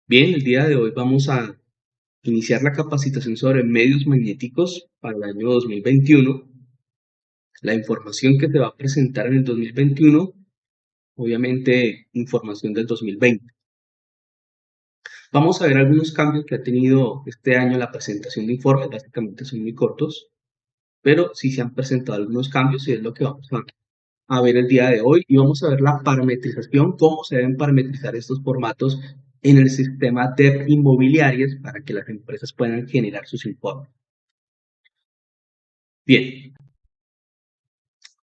Bien, el día de hoy vamos a iniciar la capacitación sobre medios magnéticos para el año 2021. La información que se va a presentar en el 2021, obviamente información del 2020. Vamos a ver algunos cambios que ha tenido este año la presentación de informes, básicamente son muy cortos, pero sí se han presentado algunos cambios y es lo que vamos a ver el día de hoy y vamos a ver la parametrización, cómo se deben parametrizar estos formatos en el sistema de inmobiliarias para que las empresas puedan generar sus informes. Bien,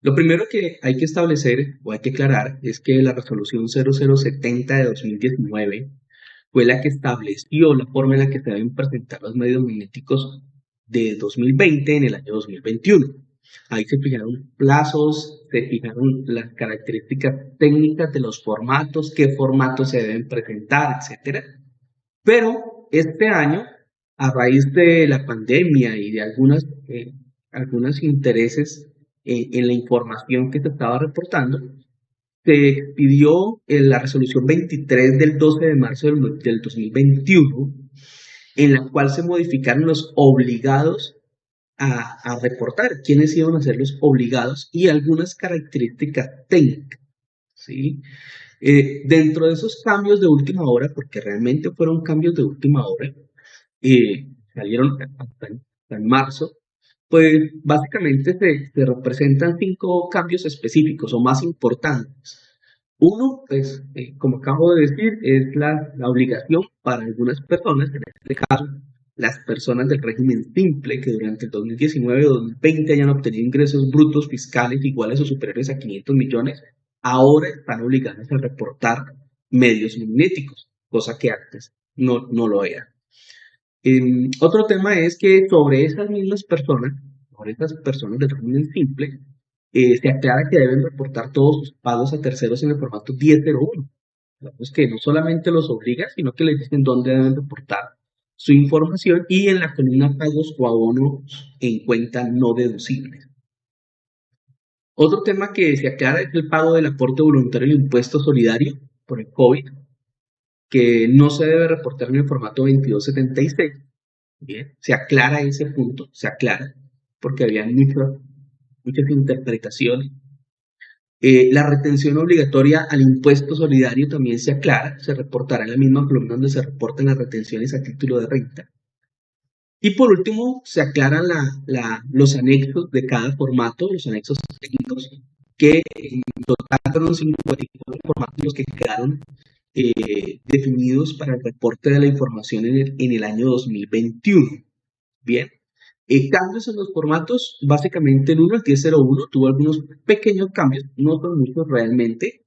lo primero que hay que establecer o hay que aclarar es que la resolución 0070 de 2019 fue la que estableció la forma en la que se deben presentar los medios magnéticos de 2020 en el año 2021. Ahí se fijaron plazos, se fijaron las características técnicas de los formatos, qué formatos se deben presentar, etcétera. Pero este año, a raíz de la pandemia y de algunos intereses en la información que se estaba reportando, se expidió la resolución 23 del 12 de marzo del 2021, en la cual se modificaron los obligados a reportar, quiénes iban a ser los obligados y algunas características técnicas, ¿sí? Dentro de esos cambios de última hora, porque realmente fueron cambios de última hora, salieron hasta en marzo, pues básicamente se representan 5 cambios específicos o más importantes. Uno, pues, como acabo de decir, es la obligación para algunas personas, en este caso, las personas del régimen simple que durante el 2019 o 2020 hayan obtenido ingresos brutos fiscales iguales o superiores a 500 millones, ahora están obligadas a reportar medios magnéticos, cosa que antes no lo era. Otro tema es que sobre esas personas del régimen simple, se aclara que deben reportar todos sus pagos a terceros en el formato 1001. Digamos que no solamente los obliga, sino que les dicen dónde deben reportar su información y en la columna pagos o abonos en cuenta no deducibles. Otro tema que se aclara es el pago del aporte voluntario del impuesto solidario por el COVID, que no se debe reportar en el formato 2276. Bien, se aclara ese punto, se aclara, porque había muchas interpretaciones. La retención obligatoria al impuesto solidario también se aclara, se reportará en la misma columna donde se reportan las retenciones a título de renta. Y por último, se aclaran los anexos de cada formato, los anexos técnicos, que en total fueron 54 formatos los que quedaron definidos para el reporte de la información en el año 2021. Bien, cambios en los formatos, básicamente el 1 al 1001 tuvo algunos pequeños cambios, no son muchos realmente,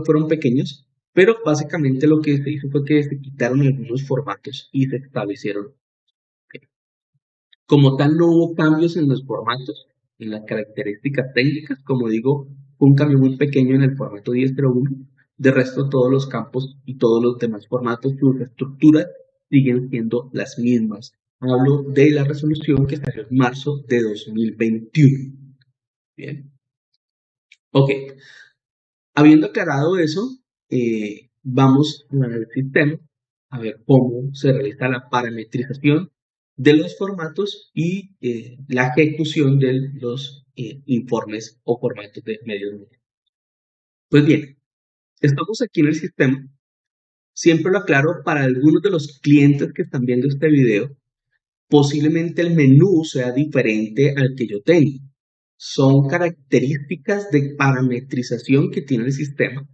fueron pequeños, pero básicamente lo que se hizo fue que se quitaron algunos formatos y se establecieron. Como tal, no hubo cambios en los formatos, en las características técnicas, como digo, fue un cambio muy pequeño en el formato 1001. De resto, todos los campos y todos los demás formatos, sus estructuras siguen siendo las mismas. Hablo de la resolución que salió en marzo de 2021. Bien. Ok. Habiendo aclarado eso, vamos al sistema a ver cómo se realiza la parametrización de los formatos y la ejecución de los informes o formatos de medios magnéticos. Pues bien, estamos aquí en el sistema. Siempre lo aclaro para algunos de los clientes que están viendo este video. Posiblemente el menú sea diferente al que yo tengo. Son características de parametrización que tiene el sistema.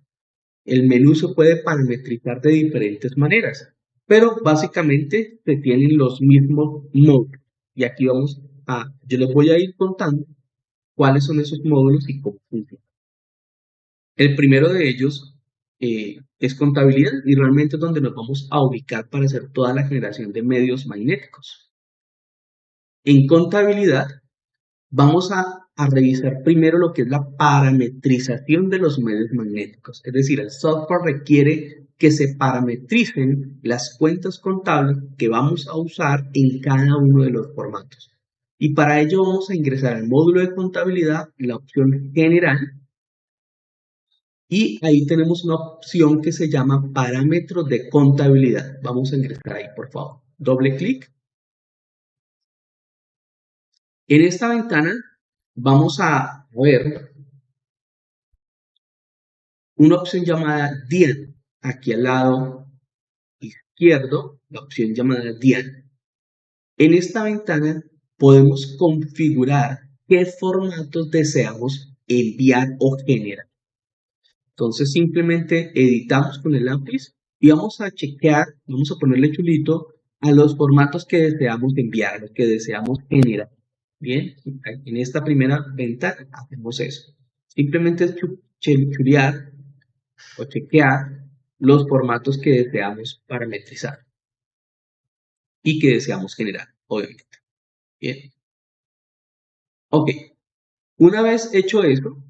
El menú se puede parametrizar de diferentes maneras, pero básicamente se tienen los mismos módulos. Y aquí yo les voy a ir contando cuáles son esos módulos y cómo funcionan. El primero de ellos es contabilidad y realmente es donde nos vamos a ubicar para hacer toda la generación de medios magnéticos. En contabilidad vamos a revisar primero lo que es la parametrización de los medios magnéticos. Es decir, el software requiere que se parametricen las cuentas contables que vamos a usar en cada uno de los formatos. Y para ello vamos a ingresar al módulo de contabilidad la opción general Y ahí tenemos una opción que se llama parámetros de contabilidad. Vamos a ingresar ahí, por favor. Doble clic. En esta ventana vamos a ver una opción llamada DIAN. Aquí al lado izquierdo, la opción llamada DIAN. En esta ventana podemos configurar qué formatos deseamos enviar o generar. Entonces simplemente editamos con el lápiz y vamos a chequear, vamos a ponerle chulito a los formatos que deseamos enviar, los que deseamos generar. Bien, en esta primera ventana hacemos eso. Simplemente es chulear o chequear los formatos que deseamos parametrizar y que deseamos generar, obviamente. Bien. Ok. Una vez hecho esto,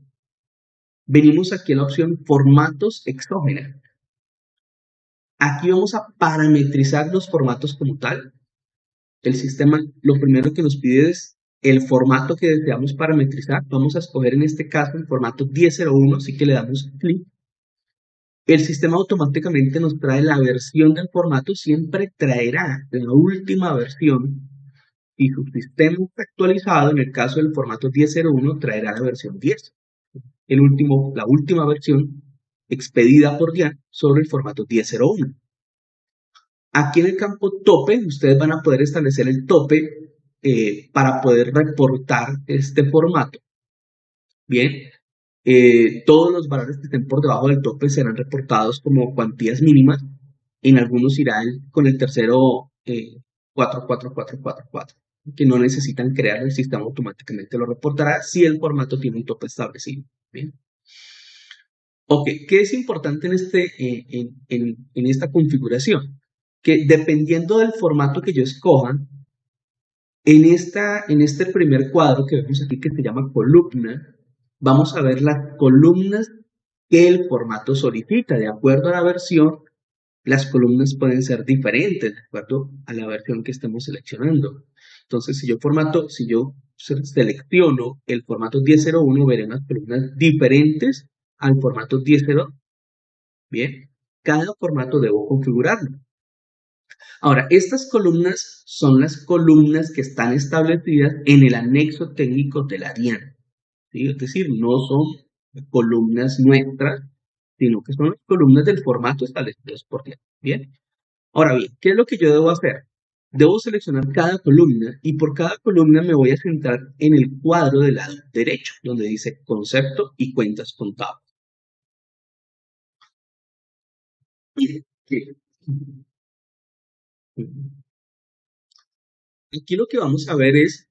venimos aquí a la opción formatos exógenos. Aquí vamos a parametrizar los formatos como tal. El sistema lo primero que nos pide es el formato que deseamos parametrizar. Vamos a escoger en este caso el formato 1001, así que le damos clic. El sistema automáticamente nos trae la versión del formato, siempre traerá la última versión y su sistema está actualizado. En el caso del formato 1001 traerá la versión 10. La última versión expedida por DIAN sobre el formato 1001. Aquí en el campo tope, ustedes van a poder establecer el tope para poder reportar este formato. Bien, todos los valores que estén por debajo del tope serán reportados como cuantías mínimas. En algunos irán con el tercero 44444, que no necesitan crearlo, el sistema automáticamente lo reportará si el formato tiene un tope establecido. Bien. Ok, ¿qué es importante en esta configuración? Que dependiendo del formato que yo escoja, en este primer cuadro que vemos aquí que se llama columna, vamos a ver las columnas que el formato solicita. De acuerdo a la versión, las columnas pueden ser diferentes de acuerdo a la versión que estemos seleccionando. Entonces, si yo selecciono el formato 1001, veré unas columnas diferentes al formato 1002. Bien, cada formato debo configurarlo. Ahora, estas columnas son las columnas que están establecidas en el anexo técnico de la DIAN. ¿Sí? Es decir, no son columnas nuestras, sino que son las columnas del formato establecidos por DIAN. Bien. Ahora bien, ¿qué es lo que yo debo hacer? Debo seleccionar cada columna y por cada columna me voy a centrar en el cuadro del lado derecho, donde dice concepto y cuentas contables. Aquí lo que vamos a ver es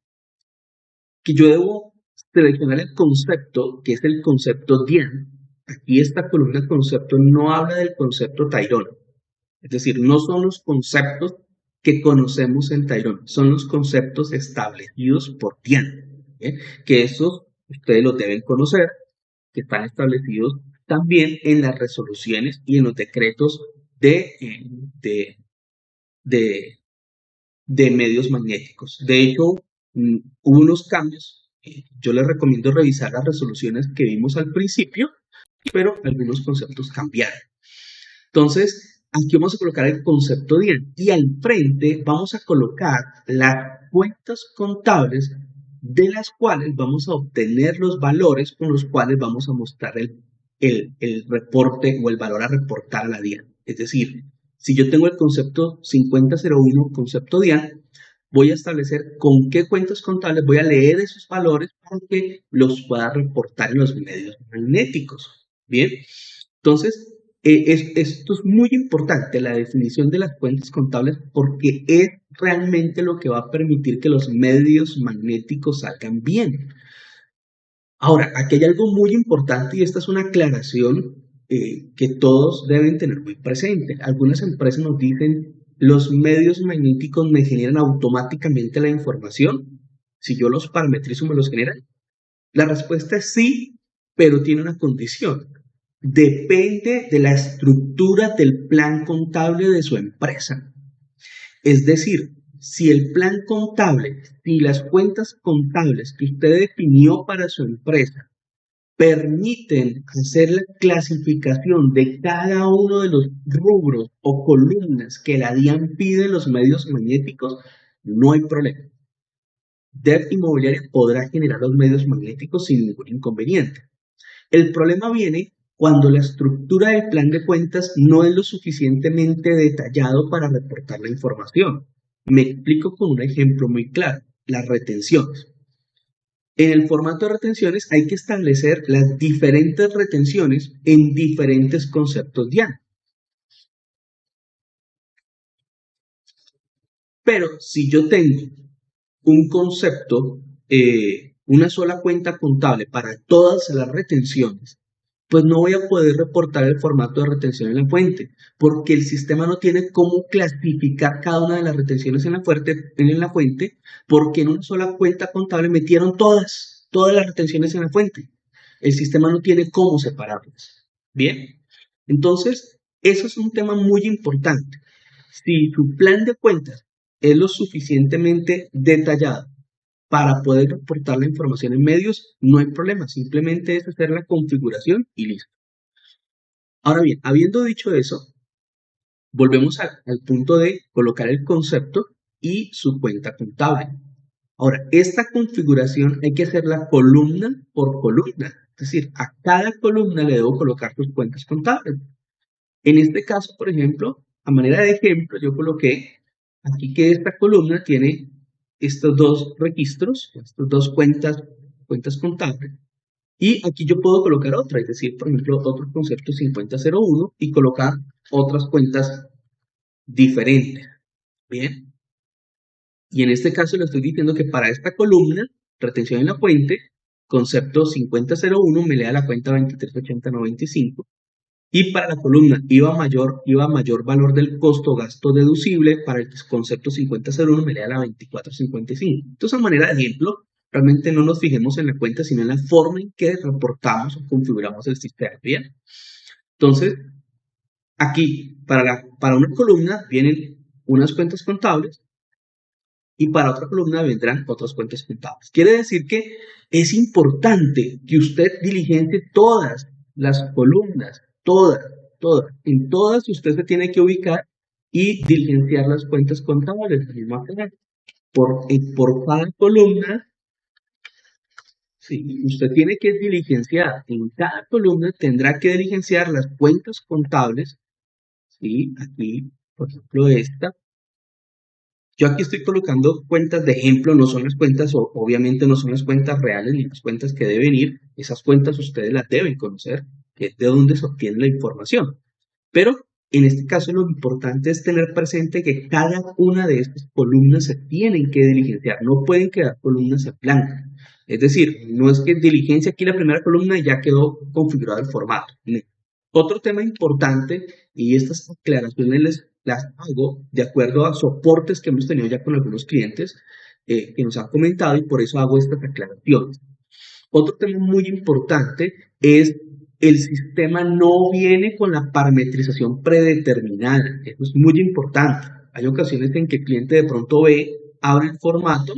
que yo debo seleccionar el concepto, que es el concepto DIAN. Aquí esta columna concepto no habla del concepto Tairón. Es decir, no son los conceptos que conocemos en Tairón, son los conceptos establecidos por DIAN. ¿Bien? Que esos ustedes los deben conocer, que están establecidos también en las resoluciones y en los decretos de, de, de medios magnéticos. De hecho, hubo unos cambios. Yo les recomiendo revisar las resoluciones que vimos al principio, pero algunos conceptos cambiaron. Entonces, aquí vamos a colocar el concepto DIAN y al frente vamos a colocar las cuentas contables de las cuales vamos a obtener los valores con los cuales vamos a mostrar el reporte o el valor a reportar a la DIAN. Es decir, si yo tengo el concepto 5001, concepto DIAN, voy a establecer con qué cuentas contables voy a leer esos valores para que los pueda reportar en los medios magnéticos. Bien, entonces, esto es muy importante, la definición de las cuentas contables, porque es realmente lo que va a permitir que los medios magnéticos salgan bien. Ahora, aquí hay algo muy importante y esta es una aclaración que todos deben tener muy presente. Algunas empresas nos dicen, los medios magnéticos me generan automáticamente la información. Si yo los parametrizo, me los generan. La respuesta es sí, pero tiene una condición. Depende de la estructura del plan contable de su empresa. Es decir, si el plan contable, si las cuentas contables que usted definió para su empresa permiten hacer la clasificación de cada uno de los rubros o columnas que la DIAN pide en los medios magnéticos, no hay problema. DEF Inmobiliaria podrá generar los medios magnéticos sin ningún inconveniente. El problema viene cuando la estructura del plan de cuentas no es lo suficientemente detallado para reportar la información. Me explico con un ejemplo muy claro, las retenciones. En el formato de retenciones hay que establecer las diferentes retenciones en diferentes conceptos DIAN. Pero si yo tengo un concepto, una sola cuenta contable para todas las retenciones, pues no voy a poder reportar el formato de retención en la fuente, porque el sistema no tiene cómo clasificar cada una de las retenciones en la fuente, porque en una sola cuenta contable metieron todas las retenciones en la fuente. El sistema no tiene cómo separarlas. Bien, entonces, eso es un tema muy importante. Si su plan de cuentas es lo suficientemente detallado para poder reportar la información en medios, no hay problema, simplemente es hacer la configuración y listo. Ahora bien, habiendo dicho eso, volvemos al punto de colocar el concepto y su cuenta contable. Ahora, esta configuración hay que hacerla columna por columna, es decir, a cada columna le debo colocar sus cuentas contables. En este caso, por ejemplo, a manera de ejemplo, yo coloqué aquí que esta columna tiene estos dos registros, estas dos cuentas contables. Y aquí yo puedo colocar otra, es decir, por ejemplo, otro concepto 5001 y colocar otras cuentas diferentes. Bien. Y en este caso le estoy diciendo que para esta columna, retención en la fuente, concepto 5001 me lea la cuenta 238095. Y para la columna IVA mayor valor del costo gasto deducible, para el concepto 5001 me lea la 2455. Entonces, a manera de ejemplo, realmente no nos fijemos en la cuenta, sino en la forma en que reportamos o configuramos el sistema. Bien. Entonces, aquí, para una columna vienen unas cuentas contables y para otra columna vendrán otras cuentas contables. Quiere decir que es importante que usted diligencie todas las columnas, todas. En todas usted se tiene que ubicar y diligenciar las cuentas contables. Por cada columna, sí, usted tiene que diligenciar. En cada columna tendrá que diligenciar las cuentas contables. ¿Sí? Aquí, por ejemplo, esta. Yo aquí estoy colocando cuentas de ejemplo, no son las cuentas, obviamente no son las cuentas reales ni las cuentas que deben ir. Esas cuentas ustedes las deben conocer, que es de dónde se obtiene la información. Pero en este caso lo importante es tener presente que cada una de estas columnas se tienen que diligenciar, no pueden quedar columnas en blanco. Es decir, no es que diligencia aquí la primera columna y ya quedó configurado el formato. No. Otro tema importante, y estas aclaraciones las hago de acuerdo a soportes que hemos tenido ya con algunos clientes que nos han comentado y por eso hago estas aclaraciones. Otro tema muy importante es el sistema no viene con la parametrización predeterminada. Eso es muy importante. Hay ocasiones en que el cliente de pronto abre el formato,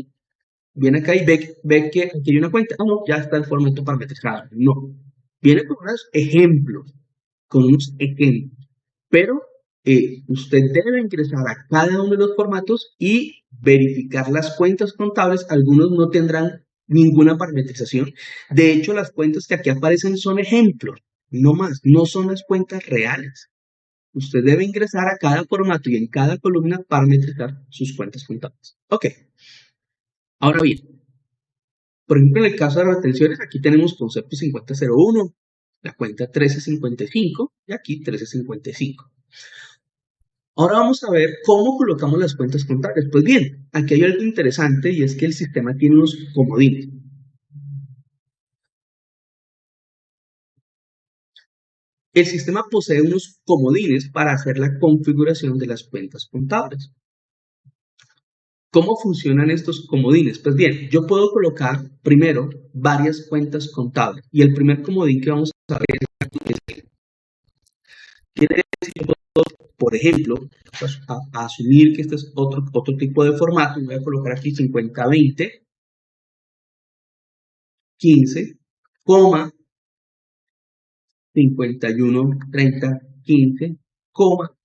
viene acá y ve que aquí hay una cuenta. Ah, no, ya está el formato parametrizado. No. Viene con unos ejemplos, pero usted debe ingresar a cada uno de los formatos y verificar las cuentas contables. Algunos no tendrán ninguna parametrización. De hecho, las cuentas que aquí aparecen son ejemplos, no más, no son las cuentas reales. Usted debe ingresar a cada formato y en cada columna parametrizar sus cuentas contables. Ok. Ahora bien, por ejemplo, en el caso de las retenciones, aquí tenemos concepto 5001, la cuenta 1355 y aquí 1355. Ahora vamos a ver cómo colocamos las cuentas contables. Pues bien, aquí hay algo interesante y es que el sistema tiene unos comodines. El sistema posee unos comodines para hacer la configuración de las cuentas contables. ¿Cómo funcionan estos comodines? Pues bien, yo puedo colocar primero varias cuentas contables y el primer comodín que vamos a ver es quiere decir que yo puedo, por ejemplo, pues, a asumir que este es otro tipo de formato. Voy a colocar aquí 5020, 15, 51, 30, 15, coma,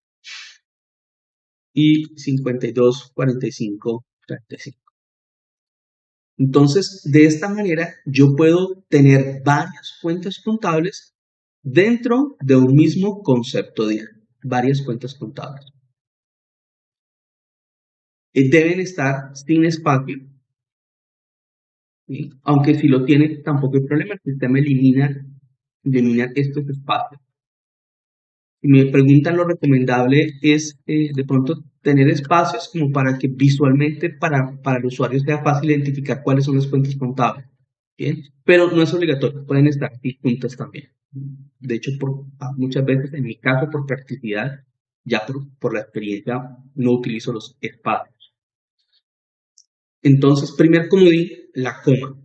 y 52, 45, 35. Entonces, de esta manera, yo puedo tener varias cuentas contables dentro de un mismo concepto diario, varias cuentas contables. Deben estar sin espacio, ¿sí? Aunque si lo tiene, tampoco hay problema, el sistema elimina estos espacios. Si me preguntan, lo recomendable es de pronto tener espacios como para que visualmente para el usuario sea fácil identificar cuáles son las cuentas contables. ¿Bien? Pero no es obligatorio, pueden estar aquí juntas también. De hecho, muchas veces, en mi caso, por practicidad, ya por la experiencia, no utilizo los espacios. Entonces, primer comodín, la coma.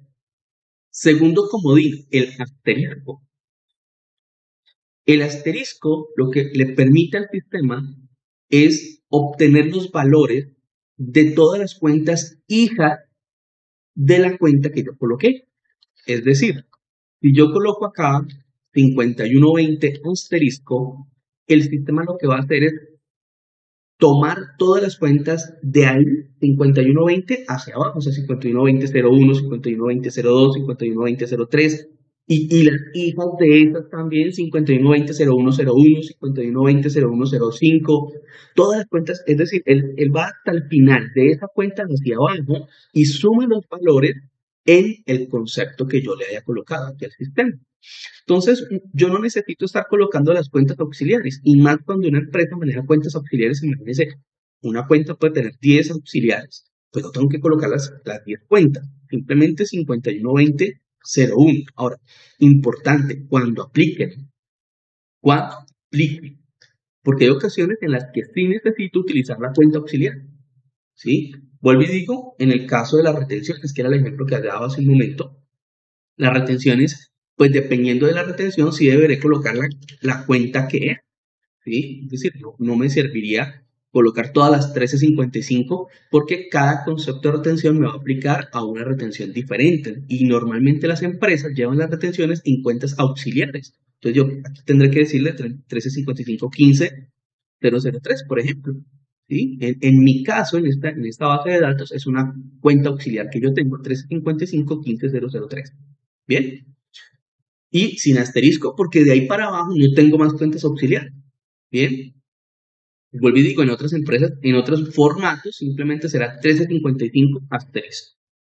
Segundo comodín, el asterisco. El asterisco lo que le permite al sistema es obtener los valores de todas las cuentas hijas de la cuenta que yo coloqué. Es decir, si yo coloco acá 5120 asterisco, el sistema lo que va a hacer es tomar todas las cuentas de ahí, 5120 hacia abajo, o sea, 512001, 512002, 512003, y las hijas de esas también, 51200101, 51200105, todas las cuentas, es decir, él va hasta el final de esa cuenta hacia abajo y suma los valores en el concepto que yo le haya colocado aquí al sistema. Entonces, yo no necesito estar colocando las cuentas auxiliares, y más cuando una empresa maneja cuentas auxiliares. Imagínense, una cuenta puede tener 10 auxiliares, pues no tengo que colocar las 10 cuentas, simplemente 512001. Ahora, importante, cuando apliquen, porque hay ocasiones en las que sí necesito utilizar la cuenta auxiliar, ¿sí? Vuelvo y digo, en el caso de las retenciones, que era el ejemplo que daba hace un momento, las retenciones, pues dependiendo de la retención, sí deberé colocar la cuenta que es, ¿sí? Es decir, no me serviría colocar todas las 1355 porque cada concepto de retención me va a aplicar a una retención diferente, y normalmente las empresas llevan las retenciones en cuentas auxiliares. Entonces yo aquí tendré que decirle 135515-003, por ejemplo. ¿Sí? En mi caso, en esta base de datos, es una cuenta auxiliar que yo tengo, 135515-003. ¿Bien? Y sin asterisco, porque de ahí para abajo no tengo más cuentas auxiliares. ¿Bien? Vuelvo y digo, en otras empresas, en otros formatos, simplemente será 1355 asterisco.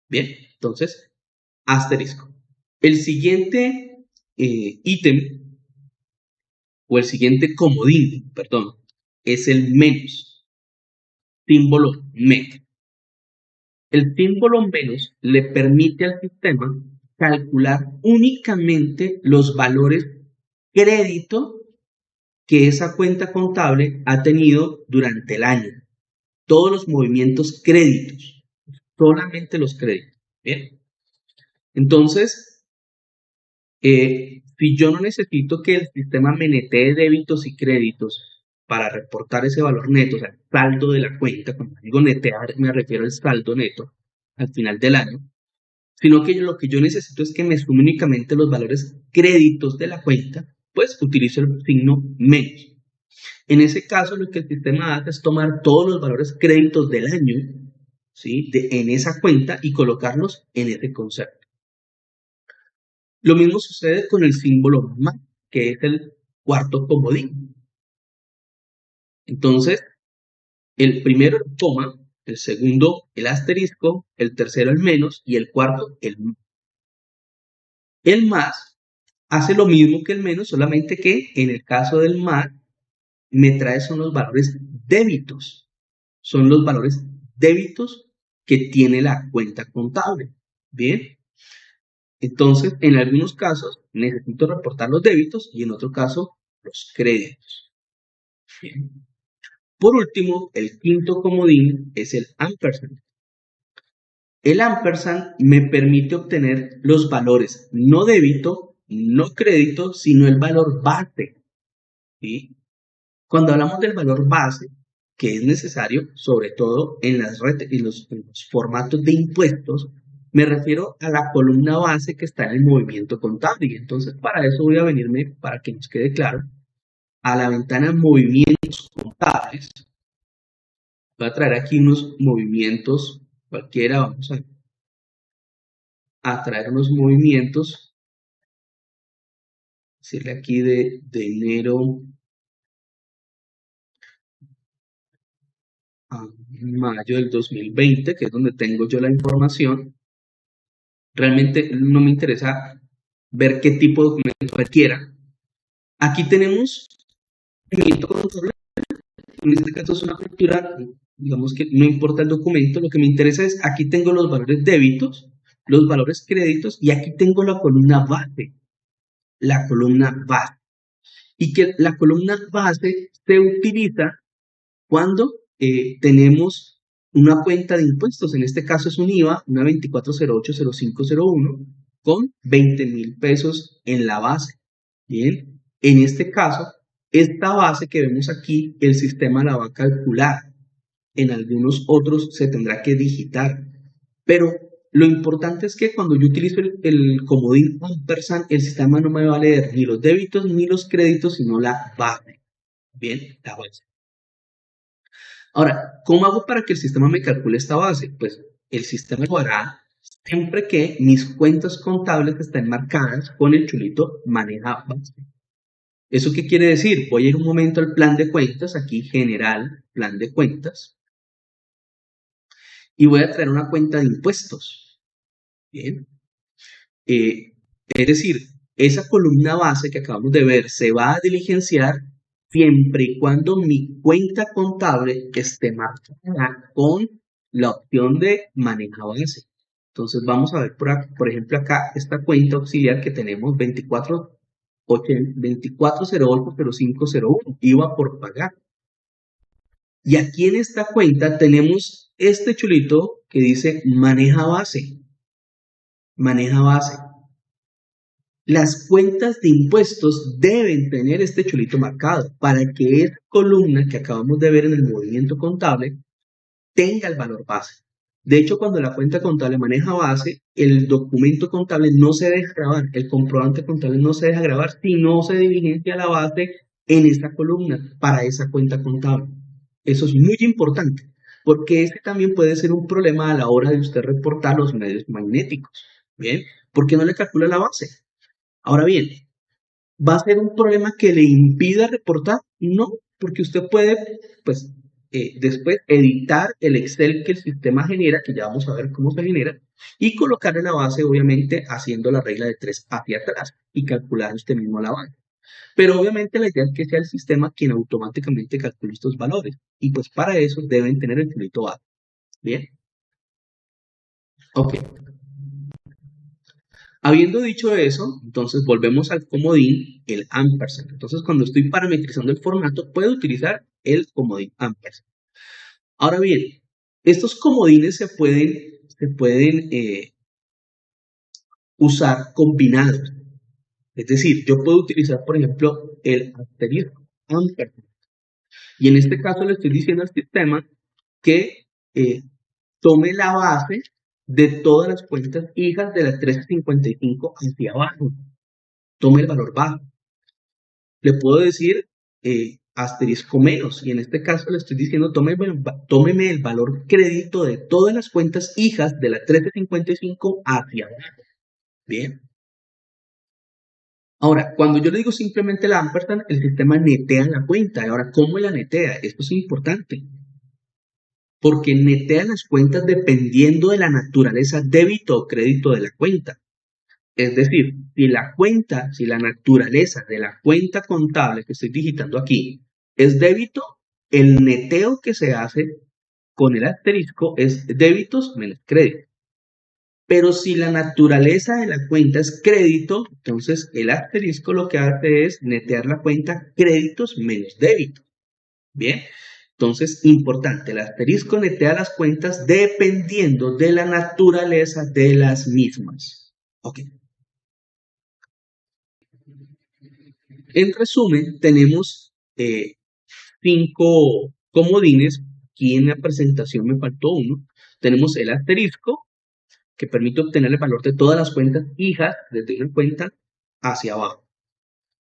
Bien, entonces, asterisco. El siguiente ítem, o el siguiente comodín, perdón, es el menos. Símbolo menos. El símbolo menos le permite al sistema calcular únicamente los valores crédito que esa cuenta contable ha tenido durante el año. Todos los movimientos créditos, solamente los créditos. Bien. Entonces, si yo no necesito que el sistema menetee débitos y créditos para reportar ese valor neto, o sea, el saldo de la cuenta, cuando digo netear me refiero al saldo neto al final del año, sino que lo que yo necesito es que me sume únicamente los valores créditos de la cuenta, pues utilizo el signo menos. En ese caso, lo que el sistema hace es tomar todos los valores créditos del año, ¿sí? En esa cuenta, y colocarlos en ese concepto. Lo mismo sucede con el símbolo más, que es el cuarto comodín. Entonces, el primero el coma, el segundo el asterisco, el tercero el menos y el cuarto el más. El más hace lo mismo que el menos, solamente que en el caso del más me trae son los valores débitos. Son los valores débitos que tiene la cuenta contable. Bien. Entonces, en algunos casos necesito reportar los débitos y en otro caso los créditos. Bien. Por último, el quinto comodín es el ampersand. El ampersand me permite obtener los valores no débito, no crédito, sino el valor base. ¿Sí? Cuando hablamos del valor base, que es necesario, sobre todo en los formatos de impuestos, Me refiero a la columna base que está en el movimiento contable. Y entonces para eso voy a venirme, para que nos quede claro, a la ventana movimientos contables. Voy a traer aquí unos movimientos cualquiera, vamos a traer unos movimientos, decirle aquí de enero a mayo del 2020, que es donde tengo yo la información. Realmente no me interesa ver qué tipo de documento requiera. Aquí tenemos movimiento contable. En este caso es una factura, digamos que no importa el documento, lo que me interesa es, aquí tengo los valores débitos, los valores créditos, y aquí tengo la columna base, y que la columna base se utiliza cuando tenemos una cuenta de impuestos. En este caso es un IVA, una 24080501, con 20.000 pesos en la base. Bien, en este caso, esta base que vemos aquí, el sistema la va a calcular. En algunos otros se tendrá que digitar. Pero lo importante es que cuando yo utilizo el comodín ampersand, el sistema no me va a leer ni los débitos ni los créditos, sino la base. Bien, la base. Ahora, ¿cómo hago para que el sistema me calcule esta base? Pues el sistema lo hará siempre que mis cuentas contables estén marcadas con el chulito maneja base. ¿Eso qué quiere decir? Voy a ir un momento al plan de cuentas, aquí general, plan de cuentas, y voy a traer una cuenta de impuestos. Bien. Es decir, esa columna base que acabamos de ver se va a diligenciar siempre y cuando mi cuenta contable esté marcada con la opción de maneja base. Entonces vamos a ver, por ejemplo, acá esta cuenta auxiliar que tenemos 24080501, IVA por pagar. Y aquí en esta cuenta tenemos este chulito que dice maneja base. Maneja base. Las cuentas de impuestos deben tener este chulito marcado para que esa columna que acabamos de ver en el movimiento contable tenga el valor base. De hecho, cuando la cuenta contable maneja base, el documento contable no se deja grabar, el comprobante contable no se deja grabar si no se diligencia la base en esa columna para esa cuenta contable. Eso es muy importante, porque ese también puede ser un problema a la hora de usted reportar los medios magnéticos. ¿Bien? ¿Por qué no le calcula la base? Ahora bien, ¿va a ser un problema que le impida reportar? No, porque usted puede, pues, después editar el Excel que el sistema genera, que ya vamos a ver cómo se genera, y colocarle la base, obviamente, haciendo la regla de 3 hacia atrás y calcular usted mismo la base. Pero obviamente la idea es que sea el sistema quien automáticamente calcule estos valores. Y pues para eso deben tener el chulito base. Bien. Ok. Habiendo dicho eso, entonces volvemos al comodín, el ampersand. Entonces, cuando estoy parametrizando el formato, puedo utilizar el comodín ampersand. Ahora bien, estos comodines se pueden usar combinados. Es decir, yo puedo utilizar, por ejemplo, el asterisco ampersand. Y en este caso le estoy diciendo al sistema que tome la base de todas las cuentas hijas de la 1355 hacia abajo. Tome el valor bajo. Le puedo decir asterisco menos, y en este caso le estoy diciendo tómeme el valor crédito de todas las cuentas hijas de la 1355 hacia abajo. Bien. Ahora, cuando yo le digo simplemente la ampersand, el sistema netea la cuenta. Ahora, ¿cómo la netea? Esto es importante, porque netea las cuentas dependiendo de la naturaleza débito o crédito de la cuenta. Es decir, si la naturaleza de la cuenta contable que estoy digitando aquí es débito, el neteo que se hace con el asterisco es débitos menos crédito. Pero si la naturaleza de la cuenta es crédito, entonces el asterisco lo que hace es netear la cuenta créditos menos débitos. Bien, entonces importante, el asterisco netea las cuentas dependiendo de la naturaleza de las mismas. Ok. En resumen, tenemos 5 comodines. Aquí en la presentación me faltó uno. Tenemos el asterisco, que permite obtener el valor de todas las cuentas hijas desde una cuenta hacia abajo.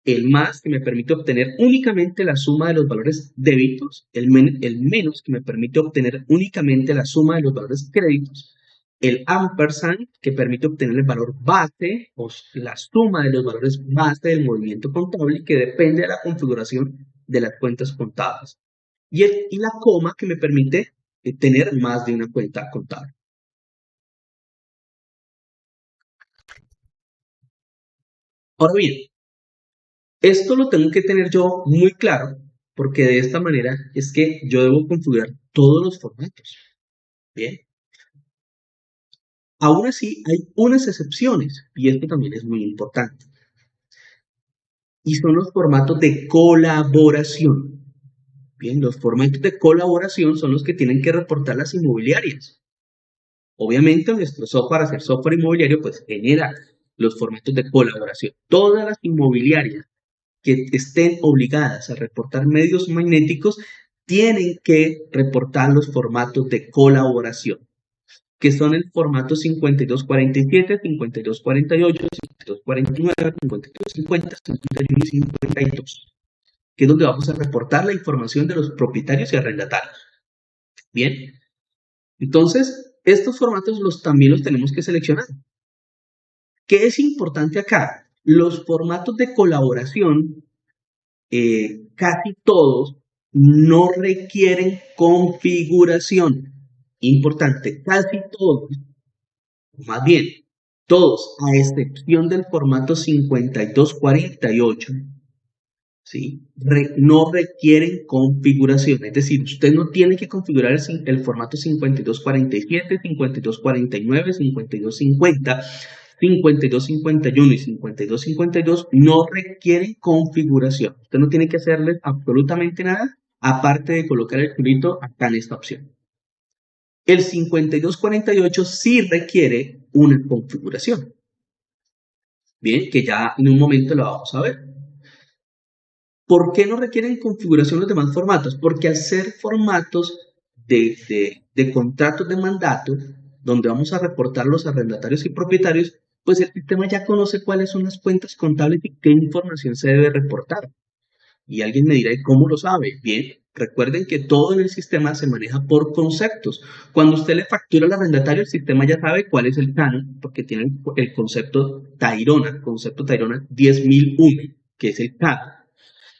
El más, que me permite obtener únicamente la suma de los valores débitos. El menos, que me permite obtener únicamente la suma de los valores créditos. El ampersand, que permite obtener el valor base o la suma de los valores base del movimiento contable, que depende de la configuración de las cuentas contables. Y la coma, que me permite tener más de una cuenta contable. Ahora bien, esto lo tengo que tener yo muy claro, porque de esta manera es que yo debo configurar todos los formatos. Bien. Aún así, hay unas excepciones, y esto también es muy importante. Y son los formatos de colaboración. Bien, los formatos de colaboración son los que tienen que reportar las inmobiliarias. Obviamente, nuestro software, hacer software inmobiliario, pues genera los formatos de colaboración. Todas las inmobiliarias que estén obligadas a reportar medios magnéticos tienen que reportar los formatos de colaboración, que son el formato 5247, 5248, 5249, 5250, 51 y 52, que es donde vamos a reportar la información de los propietarios y arrendatarios. Bien, entonces estos formatos también los tenemos que seleccionar. ¿Qué es importante acá? Los formatos de colaboración, casi todos, no requieren configuración. Importante, casi todos, más bien, todos, a excepción del formato 5248, ¿sí? No requieren configuración. Es decir, usted no tiene que configurar el formato 5247, 5249, 5250, 5251 y 5252 no requieren configuración. Usted no tiene que hacerle absolutamente nada, aparte de colocar el culito acá en esta opción. El 5248 sí requiere una configuración. Bien, que ya en un momento lo vamos a ver. ¿Por qué no requieren configuración los demás formatos? Porque al ser formatos de contratos de mandato, donde vamos a reportar los arrendatarios y propietarios, pues el sistema ya conoce cuáles son las cuentas contables y qué información se debe reportar. Y alguien me dirá, ¿cómo lo sabe? Bien, recuerden que todo en el sistema se maneja por conceptos. Cuando usted le factura al arrendatario, el sistema ya sabe cuál es el canon, porque tiene el concepto concepto Tayrona 10.001, que es el canon.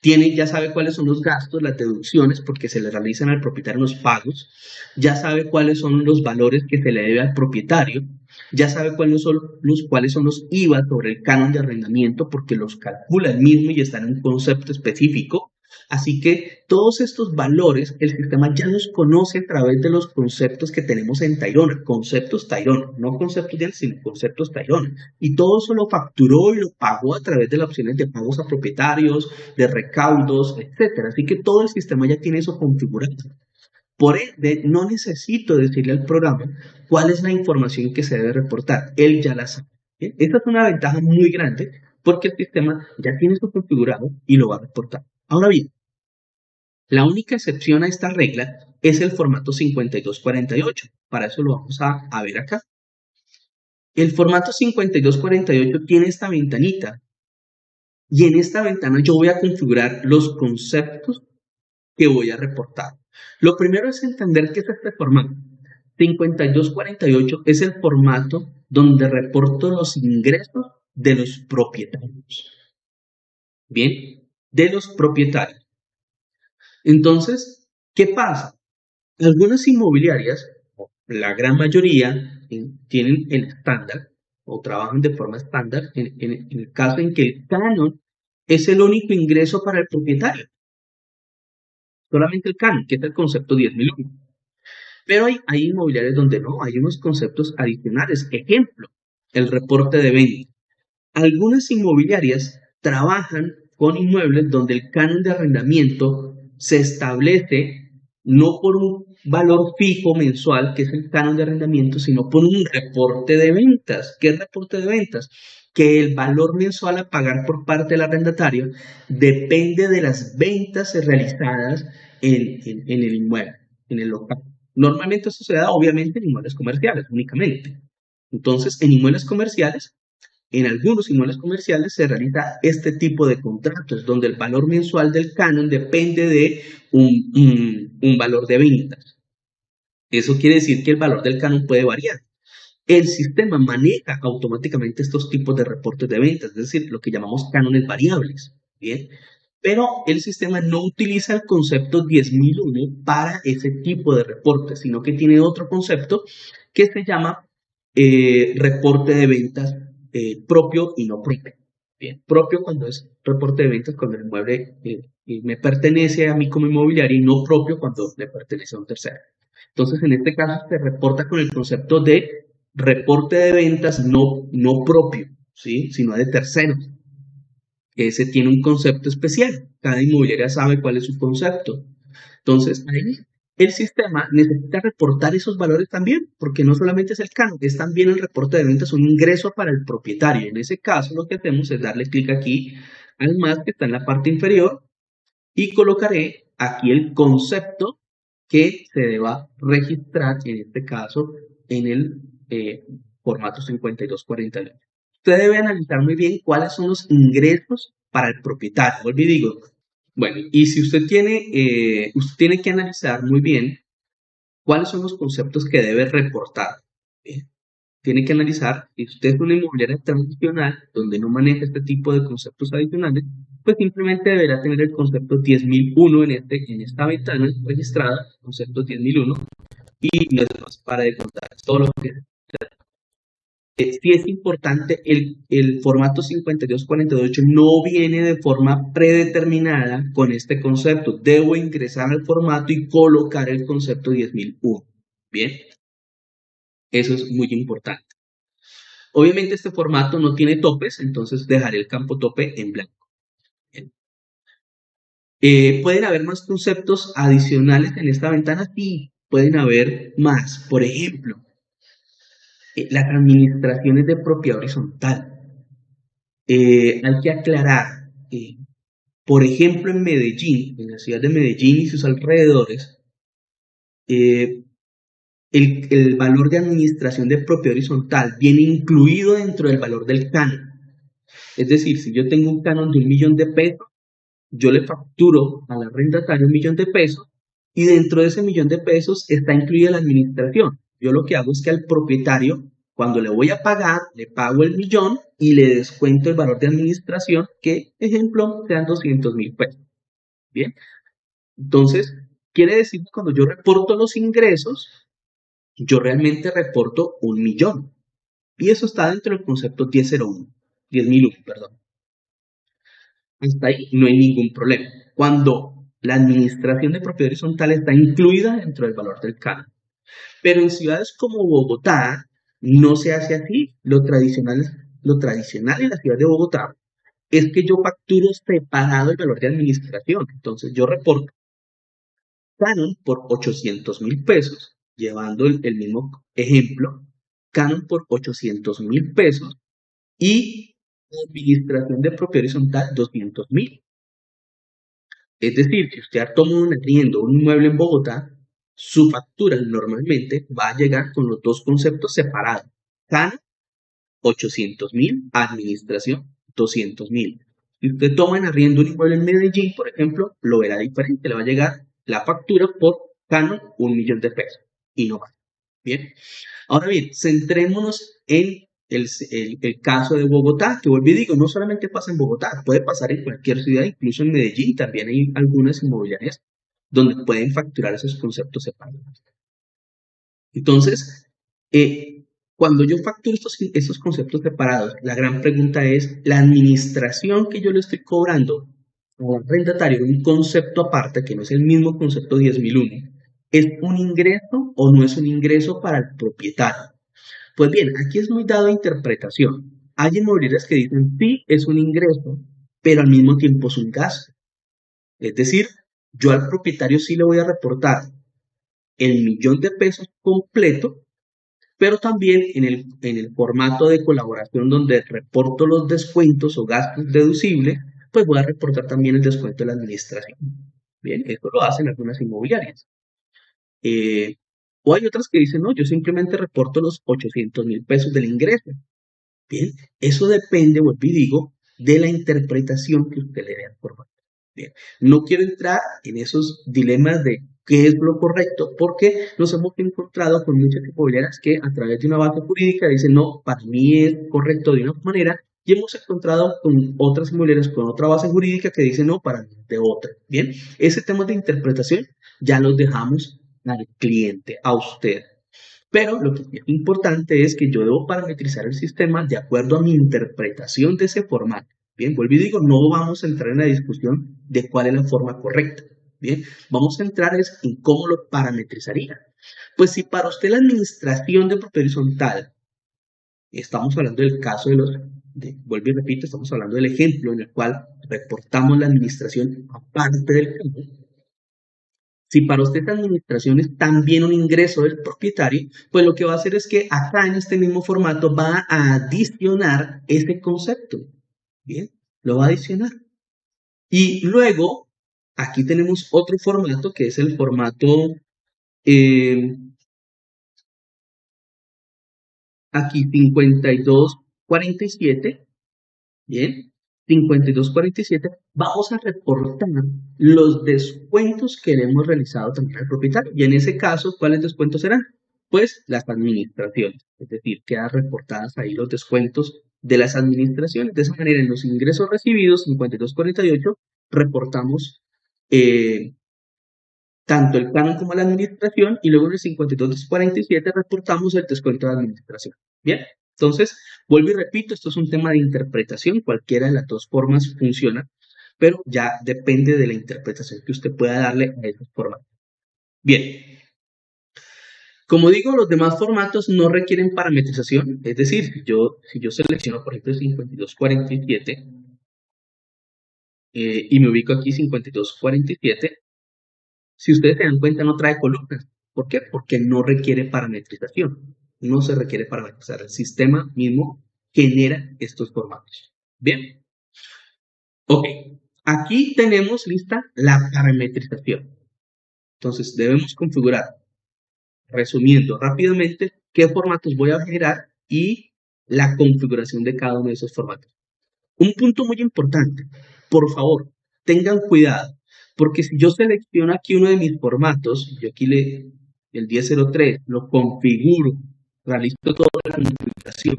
Ya sabe cuáles son los gastos, las deducciones, porque se le realizan al propietario los pagos, ya sabe cuáles son los valores que se le debe al propietario, ya sabe cuáles son los IVA sobre el canon de arrendamiento, porque los calcula el mismo y están en un concepto específico. Así que todos estos valores el sistema ya los conoce a través de los conceptos que tenemos en Tayrona, conceptos Tayrona, no conceptos de sino conceptos Tayrona. Y todo eso lo facturó y lo pagó a través de las opciones de pagos a propietarios, de recaudos, etcétera. Así que todo el sistema ya tiene eso configurado. Por ende, no necesito decirle al programa cuál es la información que se debe reportar. Él ya la sabe. ¿Bien? Esta es una ventaja muy grande porque el sistema ya tiene eso configurado y lo va a reportar. Ahora bien, la única excepción a esta regla es el formato 5248. Para eso lo vamos a ver acá. El formato 5248 tiene esta ventanita y en esta ventana yo voy a configurar los conceptos que voy a reportar. Lo primero es entender qué es este formato. 5248 es el formato donde reporto los ingresos de los propietarios. Bien, de los propietarios. Entonces, ¿qué pasa? Algunas inmobiliarias, la gran mayoría, tienen el estándar o trabajan de forma estándar en el caso en que el canon es el único ingreso para el propietario. Solamente el canon, que es el concepto 10.001. Pero hay inmobiliarias donde no, hay unos conceptos adicionales. Ejemplo, el reporte de venta. Algunas inmobiliarias trabajan con inmuebles donde el canon de arrendamiento se establece no por un valor fijo mensual, que es el canon de arrendamiento, sino por un reporte de ventas. ¿Qué es reporte de ventas? Que el valor mensual a pagar por parte del arrendatario depende de las ventas realizadas en el inmueble, en el local. Normalmente eso se da obviamente en inmuebles comerciales únicamente. Entonces, en algunos inmuebles comerciales se realiza este tipo de contratos, donde el valor mensual del canon depende de un valor de ventas. Eso quiere decir que el valor del canon puede variar. El sistema maneja automáticamente estos tipos de reportes de ventas, es decir, lo que llamamos cánones variables. Bien, pero el sistema no utiliza el concepto 10.001 para ese tipo de reportes, sino que tiene otro concepto que se llama reporte de ventas propio y no propio. Bien, propio cuando es reporte de ventas cuando el inmueble me pertenece a mí como inmobiliario y no propio cuando le pertenece a un tercero. Entonces, en este caso se reporta con el concepto de reporte de ventas no propio, ¿sí? Sino de terceros. Ese tiene un concepto especial. Cada inmobiliaria sabe cuál es su concepto. Entonces, ahí el sistema necesita reportar esos valores también, porque no solamente es el canon, es también el reporte de ventas, un ingreso para el propietario. En ese caso, lo que hacemos es darle clic aquí al más que está en la parte inferior y colocaré aquí el concepto que se deba registrar, en este caso, en el formato 5248. Usted debe analizar muy bien cuáles son los ingresos para el propietario. Vuelvo y digo, bueno, y si usted tiene que analizar muy bien cuáles son los conceptos que debe reportar. ¿Bien? Tiene que analizar, si usted es una inmobiliaria tradicional, donde no maneja este tipo de conceptos adicionales, pues simplemente deberá tener el concepto 10.001 en esta ventana registrada, concepto 10.001, y no es más para de contar todo lo que sí es importante, el formato 5248 no viene de forma predeterminada con este concepto. Debo ingresar al formato y colocar el concepto 10.001. Bien, eso es muy importante. Obviamente este formato no tiene topes, entonces dejaré el campo tope en blanco. Bien. ¿Pueden haber más conceptos adicionales en esta ventana? Sí, pueden haber más. Por ejemplo, las administraciones de propiedad horizontal. Hay que aclarar, por ejemplo, en Medellín, en la ciudad de Medellín y sus alrededores, eh, el valor de administración de propiedad horizontal viene incluido dentro del valor del canon. Es decir, si yo tengo un canon de 1.000.000 de pesos, yo le facturo al arrendatario 1.000.000 de pesos y dentro de ese 1.000.000 de pesos está incluida la administración. Yo lo que hago es que al propietario, cuando le voy a pagar, le pago el 1.000.000 y le descuento el valor de administración, que, ejemplo, sean 200.000 pesos. Bien, entonces, quiere decir que cuando yo reporto los ingresos, yo realmente reporto 1.000.000. Y eso está dentro del concepto 10.001, perdón. Hasta ahí no hay ningún problema. Cuando la administración de propiedad horizontal está incluida dentro del valor del canon. Pero en ciudades como Bogotá no se hace así. Lo tradicional en la ciudad de Bogotá es que yo facturo separado el valor de administración. Entonces yo reporto canon por 800.000 pesos, llevando el mismo ejemplo, canon por 800.000 pesos y administración de propiedad horizontal 200.000. Es decir, si usted toma un arriendo un inmueble en Bogotá, su factura normalmente va a llegar con los dos conceptos separados. CAN, 800.000, administración, 200.000. Si usted toma en arriendo un inmueble en Medellín, por ejemplo, lo verá diferente. Le va a llegar la factura por CAN 1.000.000 de pesos y no más. Bien. Ahora bien, centrémonos en el caso de Bogotá, que vuelvo y digo, no solamente pasa en Bogotá, puede pasar en cualquier ciudad, incluso en Medellín, también hay algunas inmobiliarias donde pueden facturar esos conceptos separados. Entonces, cuando yo facturo estos conceptos separados, la gran pregunta es, ¿la administración que yo le estoy cobrando al arrendatario en un concepto aparte, que no es el mismo concepto 10.001, es un ingreso o no es un ingreso para el propietario? Pues bien, aquí es muy dado a interpretación. Hay inmobiliarias que dicen sí, es un ingreso, pero al mismo tiempo es un gasto. Es decir, yo al propietario sí le voy a reportar el 1.000.000 de pesos completo, pero también en el formato de colaboración donde reporto los descuentos o gastos deducibles, pues voy a reportar también el descuento de la administración. Bien, esto lo hacen algunas inmobiliarias. O hay otras que dicen, no, yo simplemente reporto los 800.000 pesos del ingreso. Bien, eso depende, vuelvo y digo, de la interpretación que usted le dé al formato. Bien, no quiero entrar en esos dilemas de qué es lo correcto, porque nos hemos encontrado con muchas inmobiliarias que a través de una base jurídica dicen, no, para mí es correcto de una manera, y hemos encontrado con otras inmobiliarias con otra base jurídica que dicen, no, para mí es de otra. Bien, ese tema de interpretación ya los dejamos al cliente, a usted. Pero lo que es importante es que yo debo parametrizar el sistema de acuerdo a mi interpretación de ese formato. Bien, vuelvo y digo, no vamos a entrar en la discusión de cuál es la forma correcta. Bien, vamos a entrar en cómo lo parametrizaría. Pues si para usted la administración de propiedad horizontal, estamos hablando del caso vuelvo y repito, estamos hablando del ejemplo en el cual reportamos la administración aparte del campo. Si para usted esta administración es también un ingreso del propietario, pues lo que va a hacer es que acá en este mismo formato va a adicionar ese concepto. Bien, lo va a adicionar. Y luego, aquí tenemos otro formato que es el formato, eh, aquí 5247. Bien, 5247, vamos a reportar los descuentos que le hemos realizado también al propietario. Y en ese caso, ¿cuáles descuentos serán? Pues las administraciones, es decir, quedan reportadas ahí los descuentos de las administraciones. De esa manera, en los ingresos recibidos, 5248, reportamos eh, tanto el canon como la administración, y luego en el 5247 reportamos el descuento de administración. Bien, entonces, vuelvo y repito, esto es un tema de interpretación, cualquiera de las dos formas funciona, pero ya depende de la interpretación que usted pueda darle a esos formatos. Bien, como digo, los demás formatos no requieren parametrización, es decir, si yo selecciono, por ejemplo, el 5247 y me ubico aquí 5247, si ustedes se dan cuenta, no trae columnas. ¿Por qué? Porque no requiere parametrización. No se requiere parametrizar. El sistema mismo genera estos formatos. Bien. Ok. Aquí tenemos lista la parametrización. Entonces, debemos configurar, resumiendo rápidamente, qué formatos voy a generar y la configuración de cada uno de esos formatos. Un punto muy importante, por favor, tengan cuidado, porque si yo selecciono aquí uno de mis formatos, yo aquí el 1003, lo configuro, realizo toda la configuración,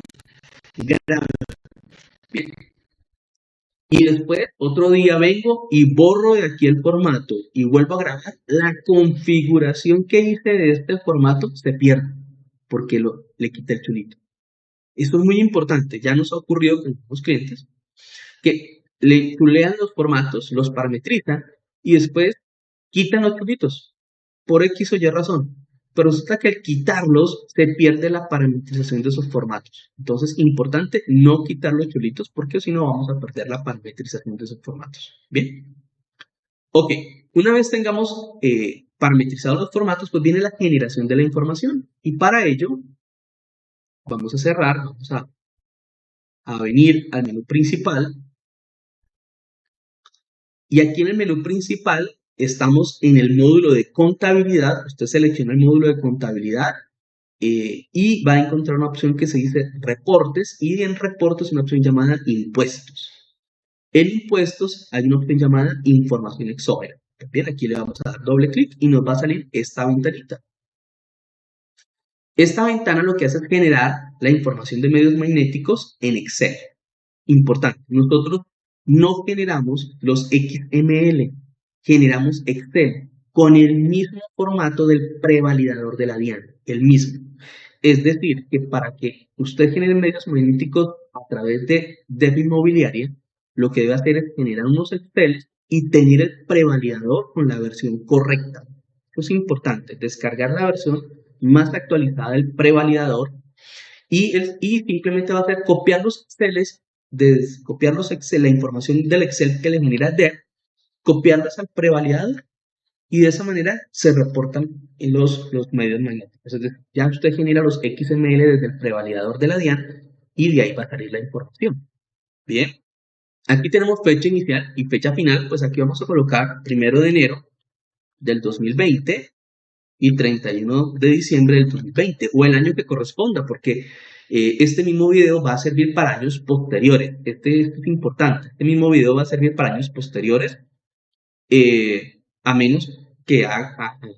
grabo, bien, y después otro día vengo y borro de aquí el formato y vuelvo a grabar, la configuración que hice de este formato se pierde, porque le quité el chulito. Esto es muy importante, ya nos ha ocurrido con los clientes que le chulean los formatos, los parametrizan y después quitan los chulitos por X o Y razón. Pero resulta que al quitarlos se pierde la parametrización de esos formatos. Entonces, importante no quitar los chulitos porque si no vamos a perder la parametrización de esos formatos. Bien. Ok, una vez tengamos parametrizados los formatos, pues viene la generación de la información. Y para ello, vamos a cerrar, vamos a venir al menú principal. Y aquí en el menú principal estamos en el módulo de contabilidad. Usted selecciona el módulo de contabilidad y va a encontrar una opción que se dice reportes, y en reportes una opción llamada impuestos. En impuestos hay una opción llamada información exógena. Bien, aquí le vamos a dar doble clic y nos va a salir esta ventanita. Esta ventana lo que hace es generar la información de medios magnéticos en Excel. Importante, nosotros no generamos los XML, generamos Excel con el mismo formato del prevalidador de la DIAN, el mismo. Es decir, que para que usted genere medios magnéticos a través de Inmobiliaria, lo que debe hacer es generar unos Excel y tener el prevalidador con la versión correcta. Eso es importante, descargar la versión más actualizada del prevalidador y simplemente va a hacer copiar los Exceles, copiar los Excel, la información del Excel que le genera DER, copiarlas al prevalidador y de esa manera se reportan en los medios magnéticos. Es decir, ya usted genera los XML desde el prevalidador de la DIAN y de ahí va a salir la información. Bien, aquí tenemos fecha inicial y fecha final, pues aquí vamos a colocar 1 de enero del 2020 y 31 de diciembre del 2020 o el año que corresponda, porque este mismo video va a servir para años posteriores. Este es importante. Este mismo video va a servir para años posteriores, a menos que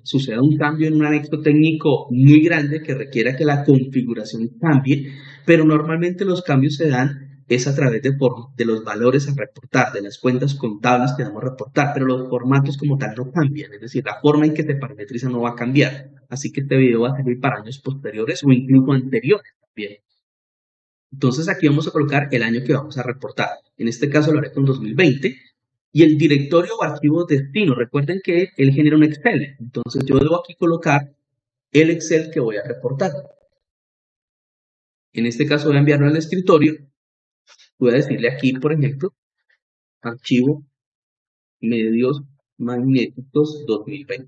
suceda un cambio en un anexo técnico muy grande que requiera que la configuración cambie, pero normalmente los cambios se dan es a través de los valores a reportar, de las cuentas contables que vamos a reportar, pero los formatos como tal no cambian, es decir, la forma en que se parametriza no va a cambiar. Así que este video va a servir para años posteriores o incluso anteriores también. Entonces aquí vamos a colocar el año que vamos a reportar. En este caso lo haré con 2020. Y el directorio o archivo destino, recuerden que él genera un Excel. Entonces yo debo aquí colocar el Excel que voy a reportar. En este caso voy a enviarlo al escritorio. Voy a decirle aquí, por ejemplo, archivo medios magnéticos 2020.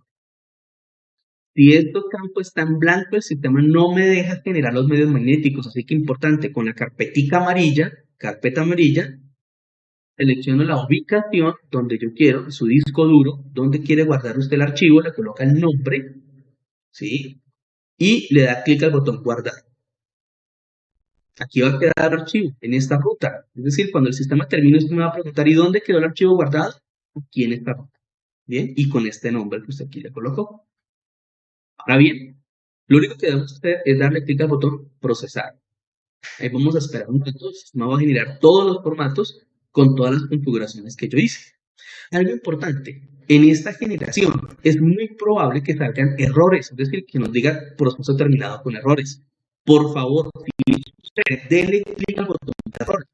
Si estos campos están en blanco, el sistema no me deja generar los medios magnéticos. Así que importante, con la carpeta amarilla, selecciono la ubicación donde yo quiero, su disco duro, donde quiere guardar usted el archivo, le coloca el nombre, ¿sí? Y le da clic al botón guardar. Aquí va a quedar el archivo, en esta ruta. Es decir, cuando el sistema termine, usted me va a preguntar, ¿y dónde quedó el archivo guardado? Aquí en esta ruta. Bien, y con este nombre que usted aquí le colocó. Ahora bien, lo único que debe hacer es darle clic al botón procesar. Ahí vamos a esperar un momento, el sistema va a generar todos los formatos con todas las configuraciones que yo hice. Algo importante, en esta generación es muy probable que salgan errores, es decir, que nos diga proceso terminado con errores. Por favor, si usted dele clic al botón de error.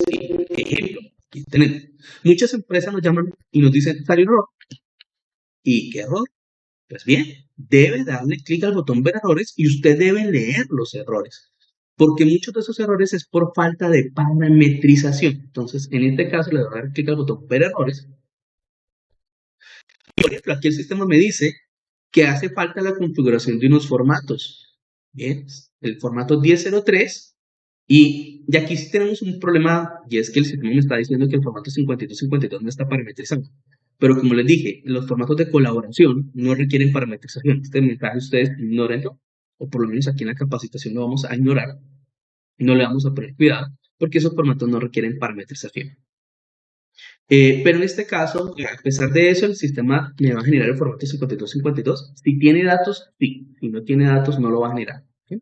Sí, ejemplo, aquí tenemos. Muchas empresas nos llaman y nos dicen, salió error. ¿Y qué error? Pues bien, debe darle clic al botón ver errores y usted debe leer los errores. Porque muchos de esos errores es por falta de parametrización. Entonces, en este caso, le voy a dar clic al botón ver errores. Por ejemplo, aquí el sistema me dice que hace falta la configuración de unos formatos. Bien, el formato 1003. Y aquí sí tenemos un problema, y es que el sistema me está diciendo que el formato 5252 no está parametrizado. Pero como les dije, los formatos de colaboración no requieren parametrización. Este mensaje ustedes ignórenlo, o por lo menos aquí en la capacitación lo vamos a ignorar. No le vamos a poner cuidado, porque esos formatos no requieren parametrización. Pero en este caso, a pesar de eso, el sistema me va a generar el formato 5252. Si tiene datos, sí. Si no tiene datos, no lo va a generar. ¿Sí?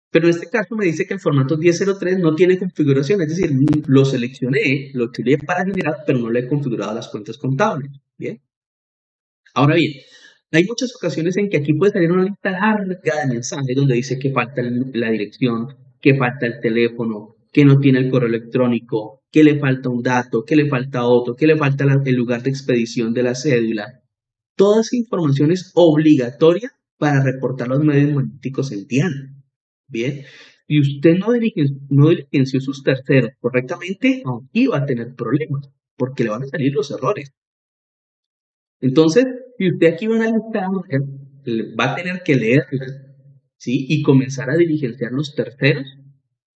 Pero en este caso me dice que el formato 1003 no tiene configuración, es decir, lo seleccioné, lo creé para generar, pero no le he configurado las cuentas contables. Bien. Ahora bien, hay muchas ocasiones en que aquí puede salir una lista larga de mensajes donde dice que falta la dirección, que falta el teléfono, que no tiene el correo electrónico, que le falta un dato, que le falta otro, que le falta el lugar de expedición de la cédula. Toda esa información es obligatoria para reportar los medios magnéticos en Diana. Bien, si usted no diligenció sus terceros correctamente, aquí va a tener problemas, porque le van a salir los errores. Entonces, si usted aquí va a una lista, va a tener que leerla, ¿sí? Y comenzar a diligenciar los terceros,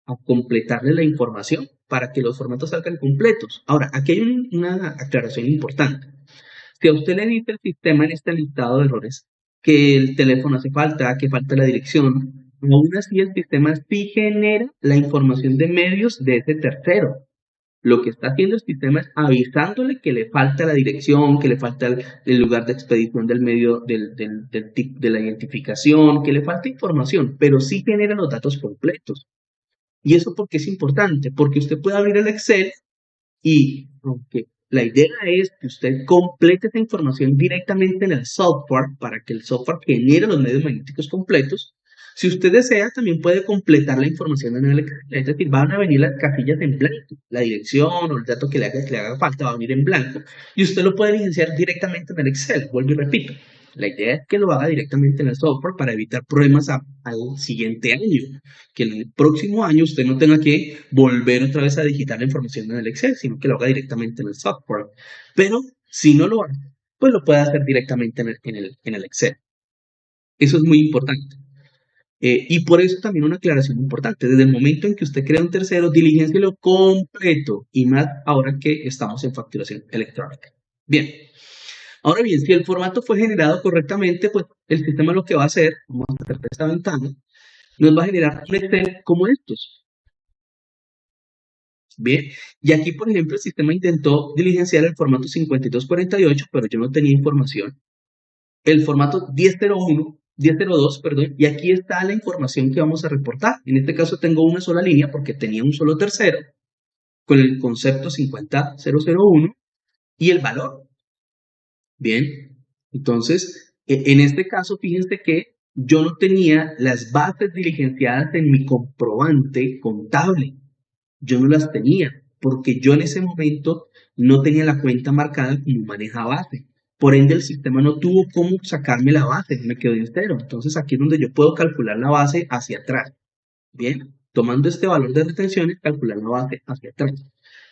a completarle la información para que los formatos salgan completos. Ahora, aquí hay una aclaración importante. Si a usted le dice el sistema en este listado de errores que el teléfono hace falta, que falta la dirección, aún así el sistema sí genera la información de medios de ese tercero. Lo que está haciendo el sistema es avisándole que le falta la dirección, que le falta el lugar de expedición del medio de la identificación, que le falta información, pero sí genera los datos completos. ¿Y eso por qué es importante? Porque usted puede abrir el Excel y, aunque la idea es que usted complete esa información directamente en el software para que el software genere los medios magnéticos completos, si usted desea, también puede completar la información en el Excel. Es decir, van a venir las casillas en blanco. La dirección o el dato que le haga falta va a venir en blanco. Y usted lo puede iniciar directamente en el Excel. Vuelvo y repito. La idea es que lo haga directamente en el software para evitar problemas al siguiente año. Que en el próximo año usted no tenga que volver otra vez a digitar la información en el Excel, sino que lo haga directamente en el software. Pero si no lo hace, pues lo puede hacer directamente en el Excel. Eso es muy importante. Y por eso también una aclaración importante. Desde el momento en que usted crea un tercero, diligéncielo completo. Y más ahora que estamos en facturación electrónica. Bien. Ahora bien, si el formato fue generado correctamente, pues el sistema lo que va a hacer, vamos a hacer esta ventana, nos va a generar un Excel como estos. Bien, y aquí, por ejemplo, el sistema intentó diligenciar el formato 5248, pero yo no tenía información. El formato 1001, 1002, perdón, y aquí está la información que vamos a reportar. En este caso tengo una sola línea porque tenía un solo tercero con el concepto 50001 y el valor. Bien, entonces, en este caso, fíjense que yo no tenía las bases diligenciadas en mi comprobante contable. Yo no las tenía, porque yo en ese momento no tenía la cuenta marcada como maneja base. Por ende, el sistema no tuvo cómo sacarme la base, me quedó en cero. Entonces, aquí es donde yo puedo calcular la base hacia atrás. Bien, tomando este valor de retenciones, calcular la base hacia atrás.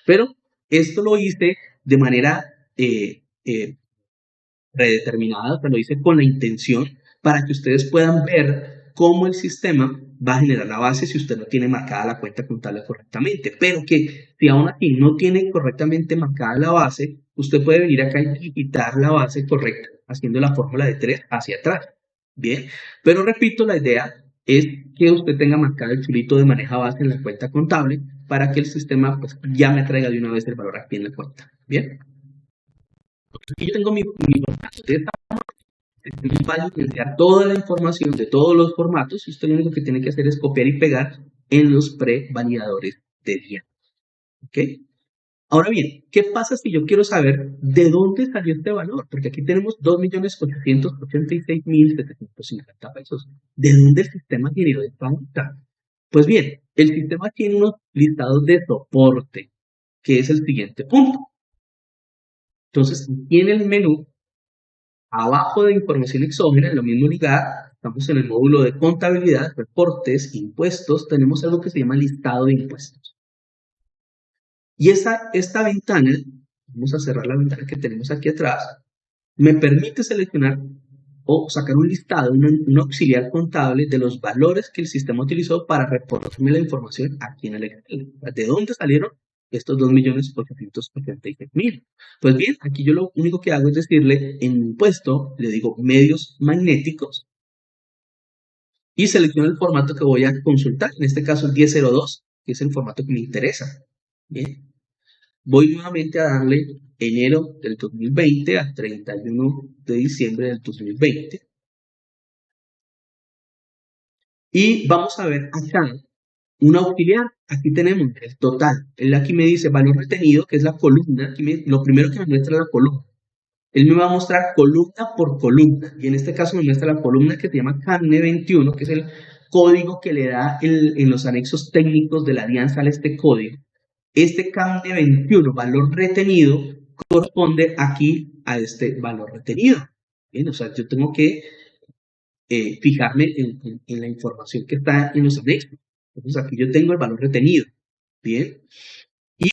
Pero esto lo hice de manera predeterminada, lo hice con la intención para que ustedes puedan ver cómo el sistema va a generar la base si usted no tiene marcada la cuenta contable correctamente. Pero que si aún así no tiene correctamente marcada la base, usted puede venir acá y quitar la base correcta, haciendo la fórmula de 3 hacia atrás. Bien, pero repito, la idea es que usted tenga marcado el chulito de maneja base en la cuenta contable para que el sistema pues, ya me traiga de una vez el valor aquí en la cuenta. Bien. Aquí yo tengo mi formato. De esta forma, va a licenciar toda la información de todos los formatos y usted lo único que tiene que hacer es copiar y pegar en los prevalidadores de día. ¿Ok? Ahora bien, ¿qué pasa si yo quiero saber de dónde salió este valor? Porque aquí tenemos 2.886.750 pesos. ¿De dónde el sistema generó esta nota? Pues bien, el sistema tiene unos listados de soporte, que es el siguiente punto. Entonces, aquí en el menú, abajo de información exógena, en lo mismo lugar, estamos en el módulo de contabilidad, reportes, impuestos, tenemos algo que se llama listado de impuestos. Y esta ventana, vamos a cerrar la ventana que tenemos aquí atrás, me permite seleccionar o sacar un listado, un auxiliar contable de los valores que el sistema utilizó para reportarme la información aquí en el Excel. ¿De dónde salieron estos 2.886.000? Pues bien, aquí yo lo único que hago es decirle en impuesto, le digo medios magnéticos y selecciono el formato que voy a consultar, en este caso el 1002, que es el formato que me interesa. Bien. Voy nuevamente a darle enero del 2020 a 31 de diciembre del 2020. Y vamos a ver acá un auxiliar. Aquí tenemos el total. Él aquí me dice valor retenido, que es la columna. Aquí lo primero que me muestra es la columna. Él me va a mostrar columna por columna. Y en este caso me muestra la columna que se llama CAMNE 21, que es el código que le da en los anexos técnicos de la alianza a este código. Este CAMNE 21, valor retenido, corresponde aquí a este valor retenido. Bien, o sea, yo tengo que fijarme en la información que está en los anexos. Entonces aquí yo tengo el valor retenido. Bien. Y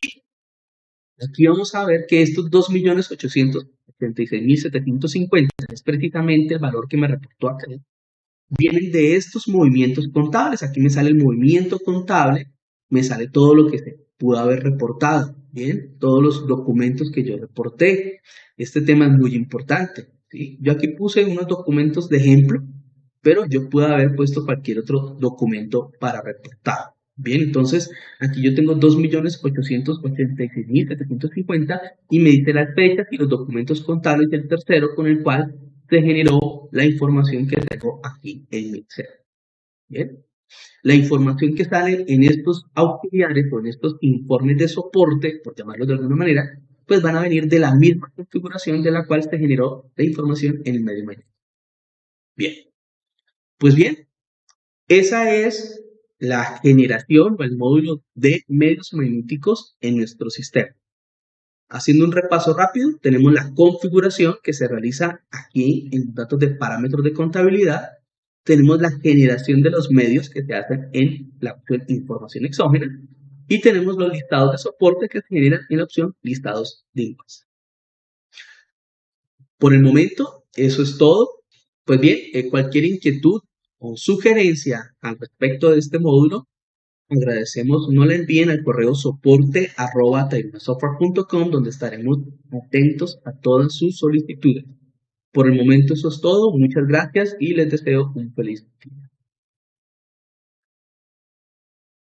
aquí vamos a ver que estos 2.886.750 es precisamente el valor que me reportó acá. Vienen de estos movimientos contables. Aquí me sale el movimiento contable, me sale todo lo que se pudo haber reportado. Bien, todos los documentos que yo reporté. Este tema es muy importante. ¿Sí? Yo aquí puse unos documentos de ejemplo, pero yo pude haber puesto cualquier otro documento para reportar. Bien, entonces aquí yo tengo 2.886.750 y me dice las fechas y los documentos contables del tercero con el cual se generó la información que tengo aquí en mi Excel. Bien, la información que sale en estos auxiliares o en estos informes de soporte, por llamarlos de alguna manera, pues van a venir de la misma configuración de la cual se generó la información en el medio magnético. Bien, pues bien, esa es la generación o el módulo de medios magnéticos en nuestro sistema. Haciendo un repaso rápido, tenemos la configuración que se realiza aquí en datos de parámetros de contabilidad. Tenemos la generación de los medios que se hacen en la opción información exógena. Y tenemos los listados de soporte que se generan en la opción listados de impuestos. Por el momento, eso es todo. Pues bien, cualquier inquietud o sugerencia al respecto de este módulo, agradecemos, no la envíen al correo soporte@taimasoftware.com, donde estaremos atentos a todas sus solicitudes. Por el momento eso es todo, muchas gracias y les deseo un feliz día.